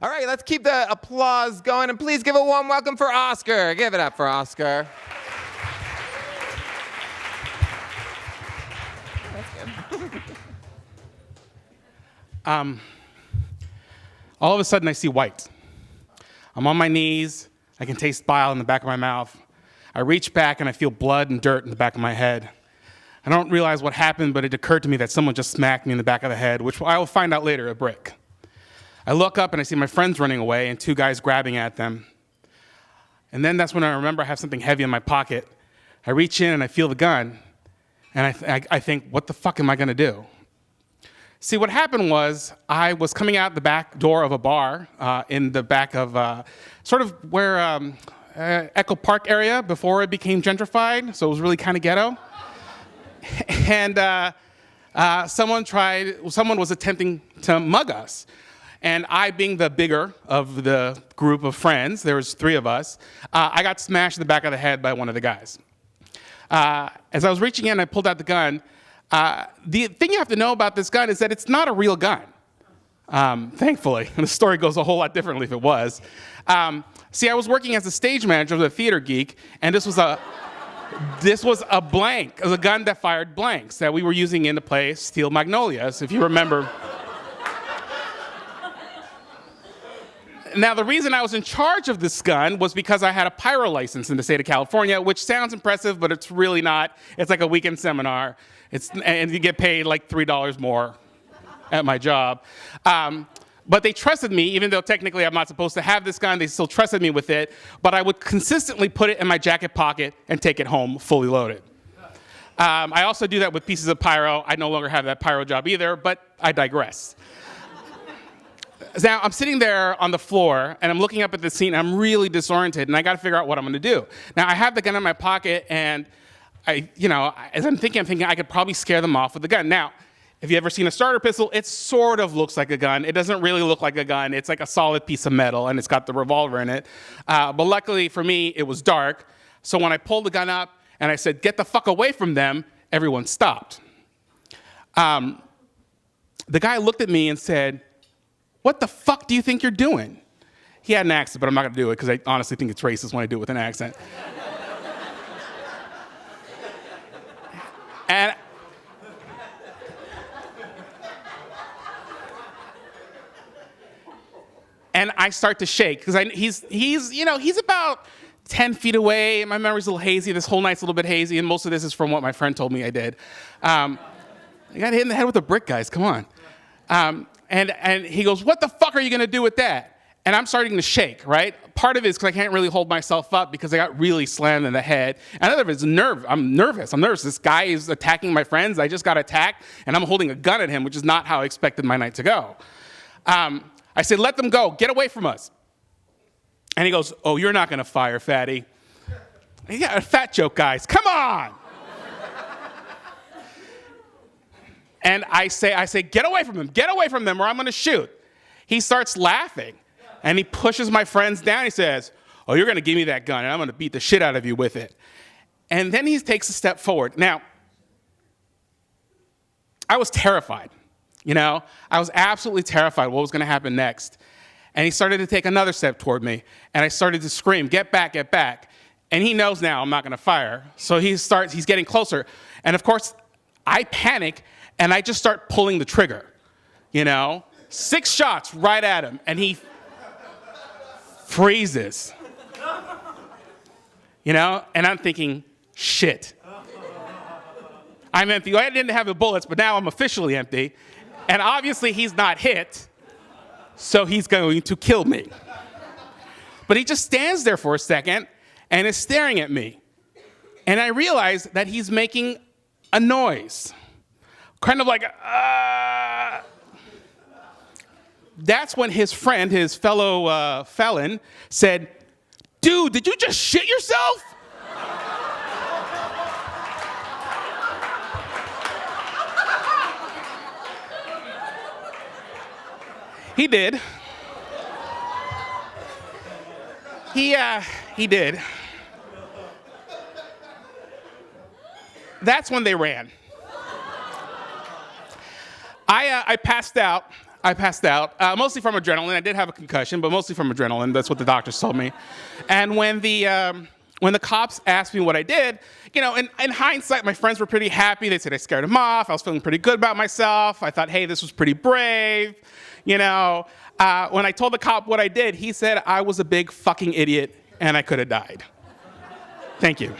All right, let's keep the applause going, and please give a warm welcome for Oscar. Give it up for Oscar. That's good. All of a sudden, I see white. I'm on my knees. I can taste bile in the back of my mouth. I reach back, and I feel blood and dirt in the back of my head. I don't realize what happened, but it occurred to me that someone just smacked me in the back of the head, which I will find out later, a brick. I look up, and I see my friends running away and two guys grabbing at them. And then that's when I remember I have something heavy in my pocket. I reach in, and I feel the gun, and I think, what the fuck am I going to do? See, what happened was I was coming out the back door of a bar in the back of sort of where Echo Park area before it became gentrified, so it was really kind of ghetto. And someone was attempting to mug us. And I, being the bigger of the group of friends, there was three of us, I got smashed in the back of the head by one of the guys. As I was reaching in, I pulled out the gun. The thing you have to know about this gun is that it's not a real gun, thankfully. And the story goes a whole lot differently if it was. See, I was working as a stage manager of a theater geek, and this was a blank. It was a gun that fired blanks that we were using in the play Steel Magnolias, if you remember. Now, the reason I was in charge of this gun was because I had a pyro license in the state of California, which sounds impressive, but it's really not. It's like a weekend seminar, and you get paid like $3 more at my job. But they trusted me, even though technically I'm not supposed to have this gun, they still trusted me with it, but I would consistently put it in my jacket pocket and take it home fully loaded. I also do that with pieces of pyro. I no longer have that pyro job either, but I digress. Now, I'm sitting there on the floor, and I'm looking up at the scene, and I'm really disoriented, and I got to figure out what I'm going to do. Now, I have the gun in my pocket, and as I'm thinking I could probably scare them off with the gun. Now, if you've ever seen a starter pistol, it sort of looks like a gun. It doesn't really look like a gun. It's like a solid piece of metal, and it's got the revolver in it. But luckily for me, it was dark. So when I pulled the gun up, and I said, "Get the fuck away from them," everyone stopped. The guy looked at me and said, "What the fuck do you think you're doing?" He had an accent, but I'm not going to do it because I honestly think it's racist when I do it with an accent. And I start to shake because he's about 10 feet away. My memory's a little hazy. This whole night's a little bit hazy, and most of this is from what my friend told me I did. I got hit in the head with a brick, guys. Come on. And he goes, "What the fuck are you going to do with that?" And I'm starting to shake, right? Part of it is because I can't really hold myself up because I got really slammed in the head. Another of it is I'm nervous. This guy is attacking my friends. I just got attacked, and I'm holding a gun at him, which is not how I expected my night to go. I said, "Let them go. Get away from us." And he goes, "Oh, you're not going to fire, fatty." Yeah, a fat joke, guys. Come on. And I say, "Get away from them, or I'm going to shoot." He starts laughing, and he pushes my friends down. He says, "Oh, you're going to give me that gun, and I'm going to beat the shit out of you with it." And then he takes a step forward. Now, I was terrified. I was absolutely terrified what was going to happen next. And he started to take another step toward me, and I started to scream, "Get back, get back." And he knows now I'm not going to fire. So he's getting closer. And of course, I panic, and I just start pulling the trigger. 6 shots right at him, and he freezes. And I'm thinking, shit. I'm empty. I didn't have the bullets, but now I'm officially empty. And obviously he's not hit, so he's going to kill me. But he just stands there for a second and is staring at me. And I realize that he's making a noise. Kind of like, That's when his friend, his fellow felon, said, "Dude, did you just shit yourself?" He did. He did. That's when they ran. I passed out. I passed out, mostly from adrenaline. I did have a concussion, but mostly from adrenaline. That's what the doctors told me. And when the cops asked me what I did, in hindsight, my friends were pretty happy. They said I scared them off. I was feeling pretty good about myself. I thought, hey, this was pretty brave. When I told the cop what I did, he said I was a big fucking idiot and I could have died. Thank you.